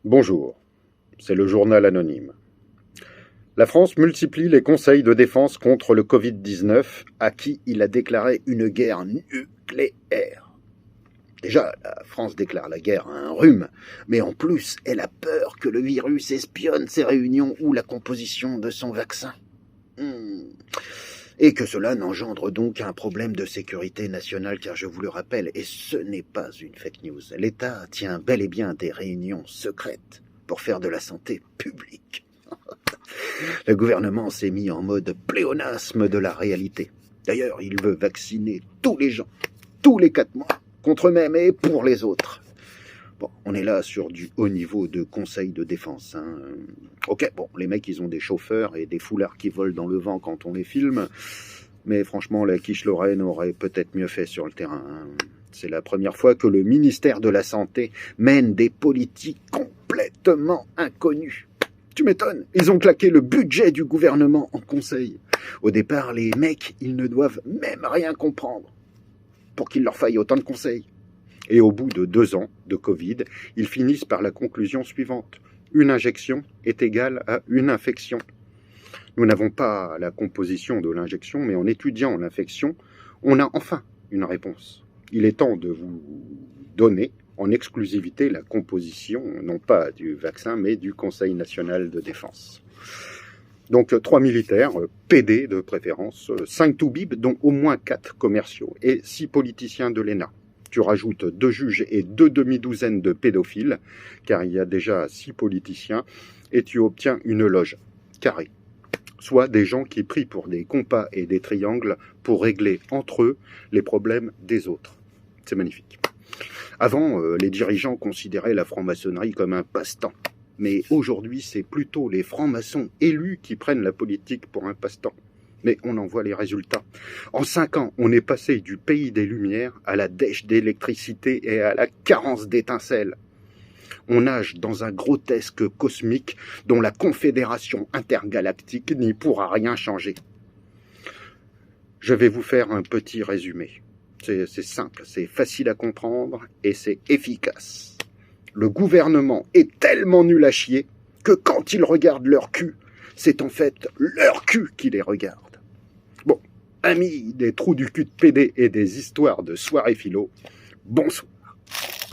Bonjour, c'est le journal anonyme. La France multiplie les conseils de défense contre le Covid-19 à qui il a déclaré une guerre nucléaire. Déjà, la France déclare la guerre à un rhume, mais en plus, elle a peur que le virus espionne ses réunions ou la composition de son vaccin. Et que cela n'engendre donc un problème de sécurité nationale, car je vous le rappelle, et ce n'est pas une fake news, l'État tient bel et bien des réunions secrètes pour faire de la santé publique. Le gouvernement s'est mis en mode pléonasme de la réalité. D'ailleurs, il veut vacciner tous les gens, tous les 4 mois, contre eux-mêmes et pour les autres. Bon, on est là sur du haut niveau de conseil de défense. Ok, bon, les mecs, ils ont des chauffeurs et des foulards qui volent dans le vent quand on les filme. Mais franchement, la quiche Lorraine aurait peut-être mieux fait sur le terrain. C'est la première fois que le ministère de la Santé mène des politiques complètement inconnues. Tu m'étonnes, ils ont claqué le budget du gouvernement en conseil. Au départ, les mecs, ils ne doivent même rien comprendre pour qu'il leur faille autant de conseils. Et au bout de 2 ans de Covid, ils finissent par la conclusion suivante. Une injection est égale à une infection. Nous n'avons pas la composition de l'injection, mais en étudiant l'infection, on a enfin une réponse. Il est temps de vous donner en exclusivité la composition, non pas du vaccin, mais du Conseil national de défense. Donc 3 militaires, PD de préférence, 5 toubibs, dont au moins 4 commerciaux, et 6 politiciens de l'ENA. Tu rajoutes 2 juges et 2 demi-douzaines de pédophiles, car il y a déjà 6 politiciens, et tu obtiens une loge carrée. Soit des gens qui prient pour des compas et des triangles pour régler entre eux les problèmes des autres. C'est magnifique. Avant, les dirigeants considéraient la franc-maçonnerie comme un passe-temps. Mais aujourd'hui, c'est plutôt les francs-maçons élus qui prennent la politique pour un passe-temps. Mais on en voit les résultats. En 5 ans, on est passé du pays des Lumières à la dèche d'électricité et à la carence d'étincelles. On nage dans un grotesque cosmique dont la Confédération intergalactique n'y pourra rien changer. Je vais vous faire un petit résumé. C'est simple, c'est facile à comprendre et c'est efficace. Le gouvernement est tellement nul à chier que quand ils regardent leur cul, c'est en fait leur cul qui les regarde. Bon, amis des trous du cul de PD et des histoires de soirée philo, bonsoir.